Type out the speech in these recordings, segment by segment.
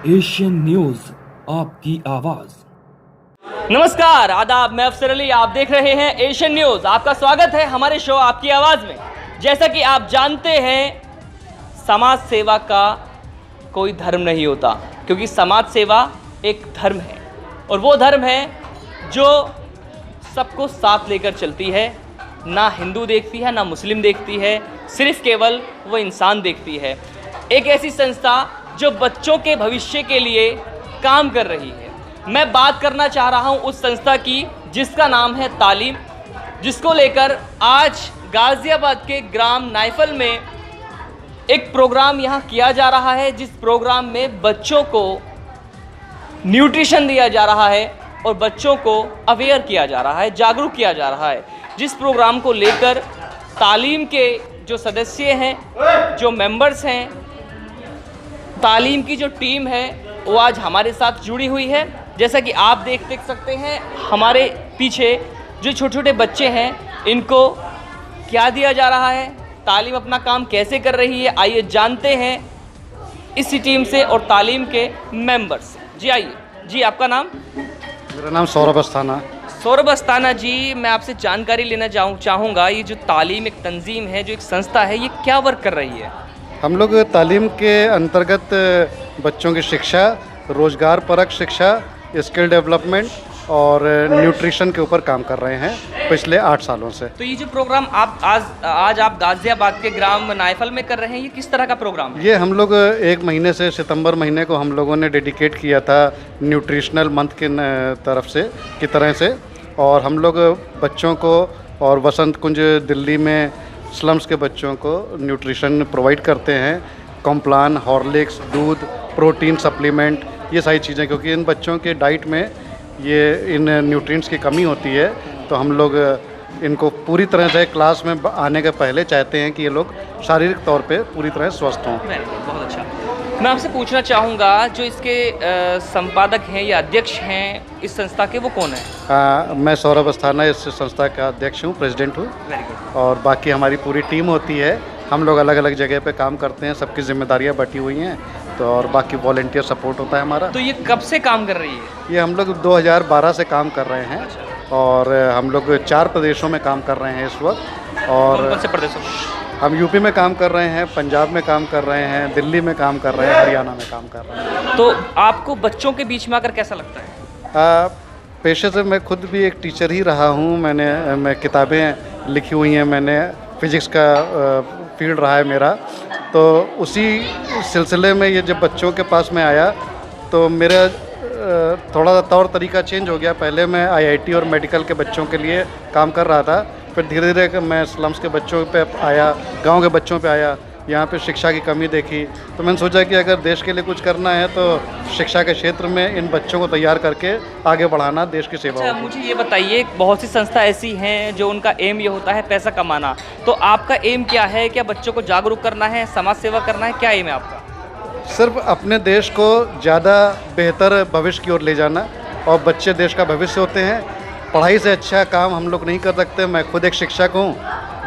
Asian news आपकी आवाज। नमस्कार, आदाब, मैं अफसर अली, आप देख रहे हैं एशियन न्यूज। आपका स्वागत है हमारे शो आपकी आवाज में। जैसा कि आप जानते हैं, समाज सेवा का कोई धर्म नहीं होता, क्योंकि समाज सेवा एक धर्म है और वो धर्म है जो सबको साथ लेकर चलती है। ना हिंदू देखती है, ना मुस्लिम देखती है, सिर्फ केवल वो इंसान देखती है। एक ऐसी संस्था जो बच्चों के भविष्य के लिए काम कर रही है। मैं बात करना चाह रहा हूं उस संस्था की जिसका नाम है तालीम, जिसको लेकर आज गाज़ियाबाद के ग्राम नाइफल में एक प्रोग्राम यहां किया जा रहा है, जिस प्रोग्राम में बच्चों को न्यूट्रिशन दिया जा रहा है और बच्चों को अवेयर किया जा रहा है, जागरूक किया जा रहा है। जिस प्रोग्राम को लेकर तालीम के जो सदस्य हैं, जो मेंबर्स हैं, तालीम की जो टीम है, वो आज हमारे साथ जुड़ी हुई है। जैसा कि आप देख सकते हैं, हमारे पीछे जो छोटे छोटे बच्चे हैं, इनको क्या दिया जा रहा है, तालीम अपना काम कैसे कर रही है, आइए जानते हैं इसी टीम से और तालीम के मेंबर्स। जी आइए। जी, आपका नाम? मेरा नाम सौरभ अस्थाना। सौरभ अस्थाना जी, मैं आपसे जानकारी लेना चाहूँगा, ये जो तालीम एक तंजीम है, जो एक संस्था है, ये क्या वर्क कर रही है? हम लोग तालीम के अंतर्गत बच्चों की शिक्षा, रोजगार परक शिक्षा, स्किल डेवलपमेंट और न्यूट्रिशन के ऊपर काम कर रहे हैं पिछले 8 सालों से। तो ये जो प्रोग्राम आप आज आप गाज़ियाबाद के ग्राम नाइफल में कर रहे हैं, ये किस तरह का प्रोग्राम है? ये हम लोग 1 महीने से सितंबर महीने को हम लोगों ने डेडिकेट किया था न्यूट्रिशनल मंथ के तरफ से की तरह से, और हम लोग बच्चों को और वसंत कुंज दिल्ली में स्लम्स के बच्चों को न्यूट्रिशन प्रोवाइड करते हैं। कॉम्प्लान, हॉर्लिक्स, दूध, प्रोटीन सप्लीमेंट, ये सारी चीज़ें, क्योंकि इन बच्चों के डाइट में ये इन न्यूट्रिएंट्स की कमी होती है, तो हम लोग इनको पूरी तरह से क्लास में आने के पहले चाहते हैं कि ये लोग शारीरिक तौर पे पूरी तरह स्वस्थ हों। बहुत अच्छा। मैं आपसे पूछना चाहूँगा, जो इसके संपादक हैं या अध्यक्ष हैं इस संस्था के, वो कौन है? मैं सौरभ अस्थाना इस संस्था का अध्यक्ष हूँ, प्रेसिडेंट हूँ, और बाकी हमारी पूरी टीम होती है। हम लोग अलग अलग जगह पे काम करते हैं, सबकी जिम्मेदारियाँ बटी हुई हैं, तो और बाकी वॉलेंटियर सपोर्ट होता है हमारा। तो ये कब से काम कर रही है? ये हम लोग 2012 से काम कर रहे हैं। और हम लोग 4 प्रदेशों में काम कर रहे हैं इस वक्त। और कौन से प्रदेशों में? हम यूपी में काम कर रहे हैं, पंजाब में काम कर रहे हैं, दिल्ली में काम कर रहे हैं, हरियाणा में काम कर रहे हैं। तो आपको बच्चों के बीच में आकर कैसा लगता है? पेशे से मैं खुद भी एक टीचर ही रहा हूँ। मैं किताबें लिखी हुई हैं, मैंने फिजिक्स का फील्ड रहा है मेरा, तो उसी सिलसिले में ये जब बच्चों के पास में आया तो मेरा थोड़ा तौर तरीका चेंज हो गया। पहले मैं आईआईटी और मेडिकल के बच्चों के लिए काम कर रहा था, फिर धीरे धीरे मैं स्लम्स के बच्चों पे आया, गांव के बच्चों पे आया, यहाँ पे शिक्षा की कमी देखी, तो मैंने सोचा कि अगर देश के लिए कुछ करना है तो शिक्षा के क्षेत्र में इन बच्चों को तैयार करके आगे बढ़ाना देश की सेवा। अच्छा, मुझे ये बताइए, बहुत सी संस्था ऐसी हैं जो उनका एम ये होता है पैसा कमाना, तो आपका एम क्या है? क्या बच्चों को जागरूक करना है, समाज सेवा करना है, क्या एम है आपका? सिर्फ अपने देश को ज़्यादा बेहतर भविष्य की ओर ले जाना, और बच्चे देश का भविष्य होते हैं। पढ़ाई से अच्छा काम हम लोग नहीं कर सकते। मैं खुद एक शिक्षक हूँ,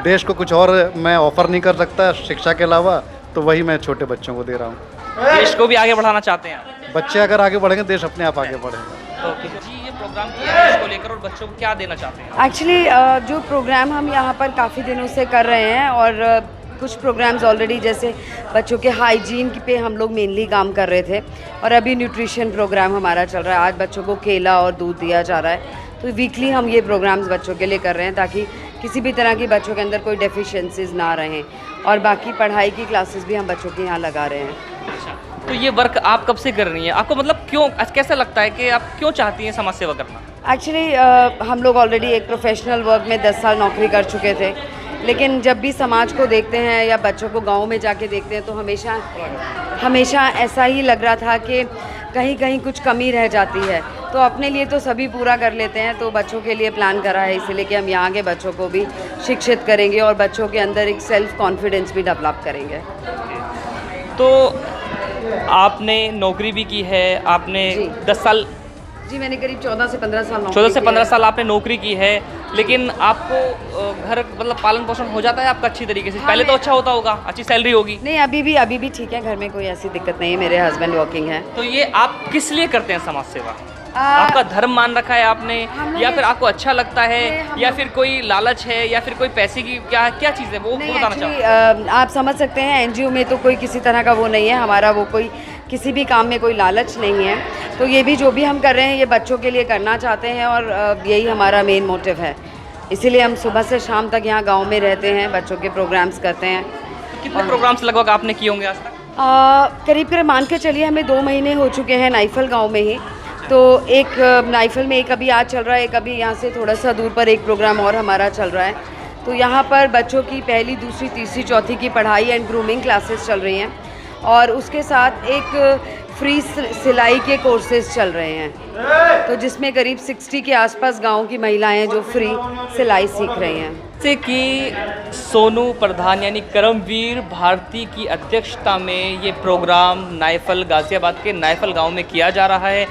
देश को कुछ और मैं ऑफ़र नहीं कर सकता शिक्षा के अलावा, तो वही मैं छोटे बच्चों को दे रहा हूँ। देश को भी आगे बढ़ाना चाहते हैं? बच्चे अगर आगे बढ़ेंगे, देश अपने आप आगे बढ़ेगा। ओके जी, ये प्रोग्राम किया है इसको लेकर और बच्चों को क्या देना चाहते हैं? एक्चुअली जो प्रोग्राम हम यहाँ पर काफ़ी दिनों से कर रहे हैं, और कुछ प्रोग्राम्स ऑलरेडी, जैसे बच्चों के हाइजीन पे हम लोग मेनली काम कर रहे थे, और अभी न्यूट्रिशन प्रोग्राम हमारा चल रहा है। आज बच्चों को केला और दूध दिया जा रहा है, तो वीकली हम ये प्रोग्राम्स बच्चों के लिए कर रहे हैं ताकि किसी भी तरह की बच्चों के अंदर कोई डेफिशिएंसीज ना रहें, और बाकी पढ़ाई की क्लासेस भी हम बच्चों के यहाँ लगा रहे हैं। अच्छा, तो ये वर्क आप कब से कर रही हैं? आपको मतलब क्यों, कैसा लगता है कि आप क्यों चाहती हैं समाज सेवा करना? एक्चुअली हम लोग ऑलरेडी एक प्रोफेशनल वर्क में 10 साल नौकरी कर चुके थे, लेकिन जब भी समाज को देखते हैं या बच्चों को गांव में जाके देखते हैं, तो हमेशा ऐसा ही लग रहा था कि कहीं कहीं कुछ कमी रह जाती है। तो अपने लिए तो सभी पूरा कर लेते हैं, तो बच्चों के लिए प्लान करा है, इसीलिए कि हम यहाँ के बच्चों को भी शिक्षित करेंगे और बच्चों के अंदर एक सेल्फ कॉन्फिडेंस भी डेवलप करेंगे। तो आपने नौकरी भी की है, आपने 10 साल जी मैंने करीब 14 से 15 साल 14 से 15 साल आपने नौकरी की है, लेकिन आपको घर मतलब पालन पोषण हो जाता है आपका अच्छी तरीके से? हाँ, पहले तो अच्छा होता होगा, अच्छी सैलरी होगी। नहीं अभी भी ठीक है, घर में कोई ऐसी दिक्कत नहीं है, मेरे हस्बैंड वर्किंग है। तो ये आप किस लिए करते हैं समाज सेवा? आपका धर्म मान रखा है आपने, या फिर आपको अच्छा लगता है, या फिर कोई लालच है, या फिर कोई पैसे की क्या क्या चीज़ है वो बताना चाहूँ। आप समझ सकते हैं एनजीओ में तो कोई किसी तरह का वो नहीं है हमारा, वो कोई किसी भी काम में कोई लालच नहीं है। तो ये भी जो भी हम कर रहे हैं ये बच्चों के लिए करना चाहते हैं और यही हमारा मेन मोटिव है। इसीलिए हम सुबह से शाम तक यहाँ गांव में रहते हैं, बच्चों के प्रोग्राम्स करते हैं। कितने प्रोग्राम्स लगभग आपने किए होंगे आज तक? करीब करीब मान के चलिए हमें 2 महीने हो चुके हैं नाइफल गांव में ही। तो एक नाइफल में एक अभी आज चल रहा है, एक अभी यहाँ से थोड़ा सा दूर पर एक प्रोग्राम और हमारा चल रहा है। तो यहाँ पर बच्चों की पहली, दूसरी, तीसरी, चौथी की पढ़ाई एंड ग्रूमिंग क्लासेस चल रही हैं और उसके साथ एक फ्री सिलाई के कोर्सेज चल रहे हैं, तो जिसमें करीब 60 के आसपास गांव की महिलाएं जो फ्री सिलाई सीख रही हैं। जैसे कि सोनू प्रधान यानी करमवीर भारती की अध्यक्षता में ये प्रोग्राम नाइफल, गाज़ियाबाद के नाइफल गांव में किया जा रहा है,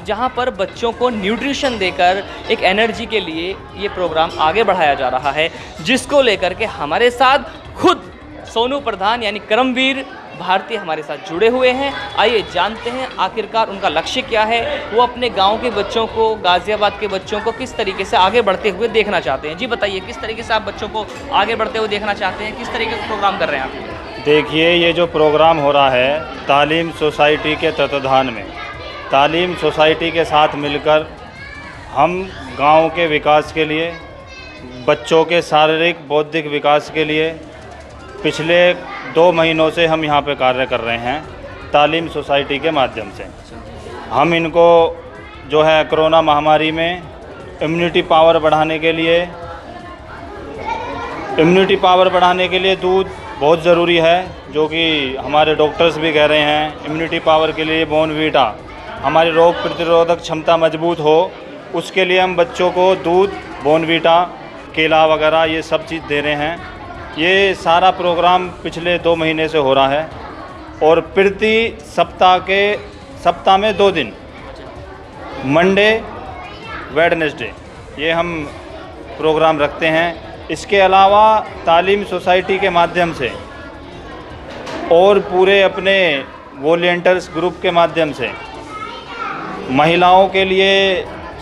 जहां पर बच्चों को न्यूट्रिशन देकर एक एनर्जी के लिए ये प्रोग्राम आगे बढ़ाया जा रहा है, जिसको लेकर के हमारे साथ खुद सोनू प्रधान यानी करमवीर भारती हमारे साथ जुड़े हुए हैं। आइए जानते हैं आखिरकार उनका लक्ष्य क्या है, वो अपने गांव के बच्चों को, गाज़ियाबाद के बच्चों को किस तरीके से आगे बढ़ते हुए देखना चाहते हैं। जी बताइए, किस तरीके से आप बच्चों को आगे बढ़ते हुए देखना चाहते हैं, किस तरीके का प्रोग्राम कर रहे हैं आप? देखिए, ये जो प्रोग्राम हो रहा है तालीम सोसाइटी के तत्वाधान में, तालीम सोसाइटी के साथ मिलकर हम गाँव के विकास के लिए, बच्चों के शारीरिक बौद्धिक विकास के लिए पिछले 2 महीनों से हम यहाँ पे कार्य कर रहे हैं तालीम सोसाइटी के माध्यम से। हम इनको जो है कोरोना महामारी में इम्यूनिटी पावर बढ़ाने के लिए दूध बहुत ज़रूरी है, जो कि हमारे डॉक्टर्स भी कह रहे हैं। इम्यूनिटी पावर के लिए बॉर्नवीटा, हमारी रोग प्रतिरोधक क्षमता मजबूत हो, उसके लिए हम बच्चों को दूध, बॉर्नवीटा, केला वगैरह ये सब चीज़ दे रहे हैं। ये सारा प्रोग्राम पिछले 2 महीने से हो रहा है और प्रति सप्ताह में 2 दिन, मंडे, वेडनेसडे, ये हम प्रोग्राम रखते हैं। इसके अलावा तालीम सोसाइटी के माध्यम से और पूरे अपने वॉलंटियर्स ग्रुप के माध्यम से महिलाओं के लिए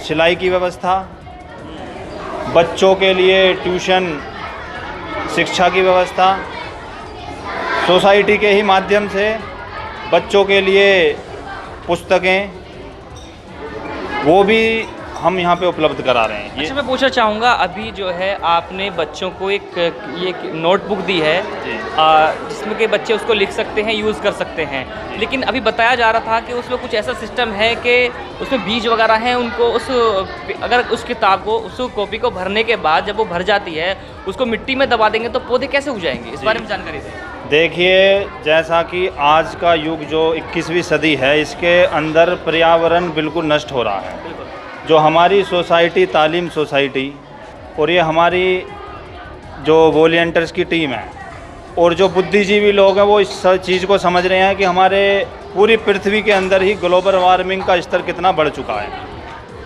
सिलाई की व्यवस्था, बच्चों के लिए ट्यूशन शिक्षा की व्यवस्था, सोसाइटी के ही माध्यम से बच्चों के लिए पुस्तकें, वो भी हम यहाँ पे उपलब्ध करा रहे हैं। अच्छा, मैं पूछना चाहूँगा, अभी जो है आपने बच्चों को एक नोटबुक दी है जिसमें कि बच्चे उसको लिख सकते हैं, यूज़ कर सकते हैं, लेकिन अभी बताया जा रहा था कि उसमें कुछ ऐसा सिस्टम है कि उसमें बीज वगैरह हैं, उनको अगर उस किताब को, उस कॉपी को भरने के बाद जब वो भर जाती है उसको मिट्टी में दबा देंगे तो पौधे कैसे उगाएंगे, इस बारे में जानकारी दें। देखिए, जैसा कि आज का युग जो 21वीं सदी है, इसके अंदर पर्यावरण बिल्कुल नष्ट हो रहा है। जो हमारी सोसाइटी तालीम सोसाइटी और ये हमारी जो वॉलंटियर्स की टीम है और जो बुद्धिजीवी लोग हैं, वो इस चीज़ को समझ रहे हैं कि हमारे पूरी पृथ्वी के अंदर ही ग्लोबल वार्मिंग का स्तर कितना बढ़ चुका है।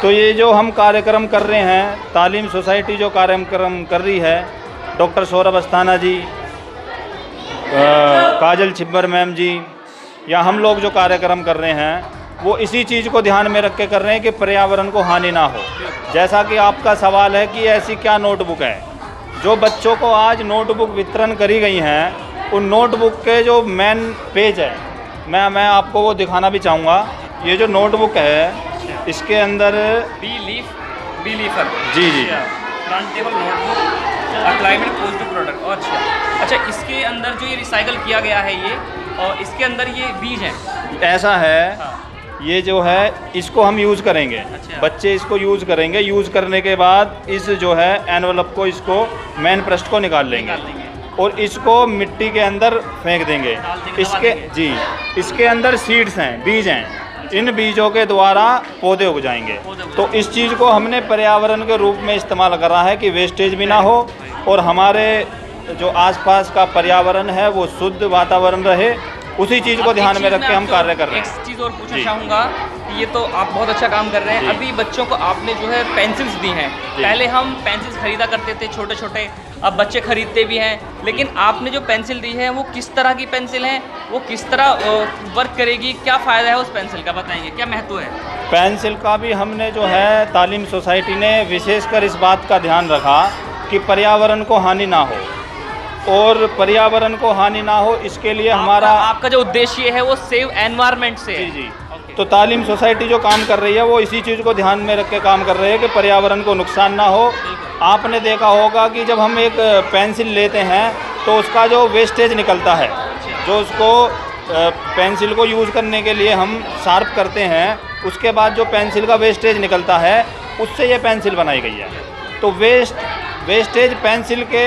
तो ये जो हम कार्यक्रम कर रहे हैं, तालीम सोसाइटी जो कार्यक्रम कर रही है, डॉक्टर सौरभ अस्थाना जी, काजल छिब्बर मैम जी, या हम लोग जो कार्यक्रम कर रहे हैं, वो इसी चीज़ को ध्यान में रख के कर रहे हैं कि पर्यावरण को हानि ना हो। जैसा कि आपका सवाल है कि ऐसी क्या नोटबुक है, जो बच्चों को आज नोटबुक वितरण करी गई हैं, उन नोटबुक के जो मेन पेज है, मैं आपको वो दिखाना भी चाहूँगा। ये जो नोटबुक है, इसके अंदर बी लीफर जी plantable notebook climate positive product. अच्छा, इसके अंदर जो ये रिसाइकल किया गया है ये, और इसके अंदर ये बीज हैं, ऐसा है। हाँ। ये जो है, इसको हम यूज़ करेंगे। अच्छा। बच्चे इसको यूज़ करेंगे, यूज़ करने के बाद इस जो है एनवलप को, इसको मेन पृष्ठ को निकाल लेंगे और इसको मिट्टी के अंदर फेंक देंगे। इसके अंदर सीड्स हैं, बीज हैं, इन बीजों के द्वारा पौधे उग जाएंगे। तो इस चीज़ को हमने पर्यावरण के रूप में इस्तेमाल करा है कि वेस्टेज भी ना हो और हमारे जो आसपास का पर्यावरण है वो शुद्ध वातावरण रहे उसी चीज़ को अब एक ध्यान में चीज़ रख के हम आपसे कार्य कर रहे हैं। एक चीज़ और पूछना जी। चाहूँगा, ये तो आप बहुत अच्छा काम कर रहे हैं। जी। अभी बच्चों को आपने जो है पेंसिल्स दी हैं। जी। पहले हम पेंसिल्स खरीदा करते थे छोटे छोटे, अब बच्चे खरीदते भी हैं, लेकिन आपने जो पेंसिल दी है वो किस तरह की पेंसिल है, वो किस तरह वर्क करेगी, क्या फ़ायदा है उस पेंसिल का, बताएंगे क्या महत्व है? पेंसिल का भी हमने जो है तालीम सोसाइटी ने विशेषकर इस बात का ध्यान रखा कि पर्यावरण को हानि ना हो, और पर्यावरण को हानि ना हो इसके लिए हमारा आपका जो उद्देश्य है वो सेव एनवायरनमेंट से है। जी जी। तो तालीम सोसाइटी जो काम कर रही है वो इसी चीज़ को ध्यान में रख के काम कर रही है कि पर्यावरण को नुकसान ना हो। आपने देखा होगा कि जब हम एक पेंसिल लेते हैं तो उसका जो वेस्टेज निकलता है, जो उसको पेंसिल को यूज़ करने के लिए हम शार्प करते हैं, उसके बाद जो पेंसिल का वेस्टेज निकलता है उससे ये पेंसिल बनाई गई है। तो वेस्टेज पेंसिल के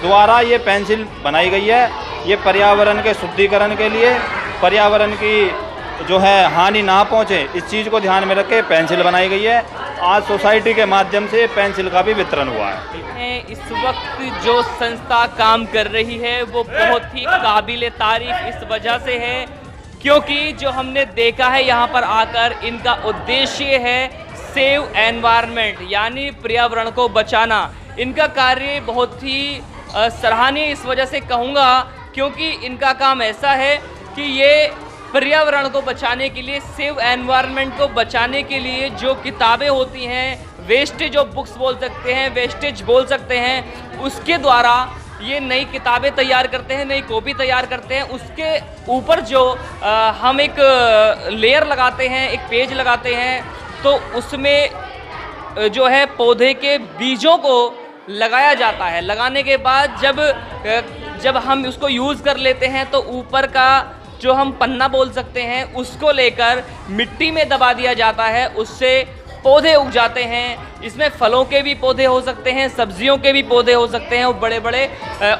द्वारा ये पेंसिल बनाई गई है। ये पर्यावरण के शुद्धिकरण के लिए, पर्यावरण की जो है हानि ना पहुँचे इस चीज़ को ध्यान में रख के पेंसिल बनाई गई है। आज सोसाइटी के माध्यम से पेंसिल का भी वितरण हुआ है। इस वक्त जो संस्था काम कर रही है वो बहुत ही काबिल तारीफ इस वजह से है क्योंकि जो हमने देखा है यहाँ पर आकर, इनका उद्देश्य है सेव एनवायरनमेंट, यानी पर्यावरण को बचाना। इनका कार्य बहुत ही सराहनीय इस वजह से कहूँगा क्योंकि इनका काम ऐसा है कि ये पर्यावरण को बचाने के लिए, सेव एनवायरनमेंट को बचाने के लिए जो किताबें होती हैं, वेस्टेज ऑफ बुक्स बोल सकते हैं, वेस्टेज बोल सकते हैं, उसके द्वारा ये नई किताबें तैयार करते हैं, नई कॉपी तैयार करते हैं। उसके ऊपर जो हम एक लेयर लगाते हैं, एक पेज लगाते हैं, तो उसमें जो है पौधे के बीजों को लगाया जाता है। लगाने के बाद जब हम उसको यूज़ कर लेते हैं तो ऊपर का जो हम पन्ना बोल सकते हैं उसको लेकर मिट्टी में दबा दिया जाता है, उससे पौधे उग जाते हैं। इसमें फलों के भी पौधे हो सकते हैं, सब्जियों के भी पौधे हो सकते हैं, और बड़े बड़े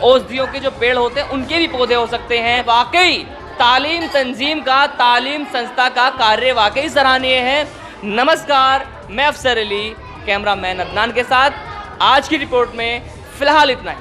औषधियों के जो पेड़ होते हैं उनके भी पौधे हो सकते हैं। वाकई तालीम तंजीम का, तालीम संस्था का कार्य वाकई सराहनीय है। नमस्कार, मैं अफसर अली, कैमरामैन अदनान के साथ आज की रिपोर्ट में फ़िलहाल इतना ही।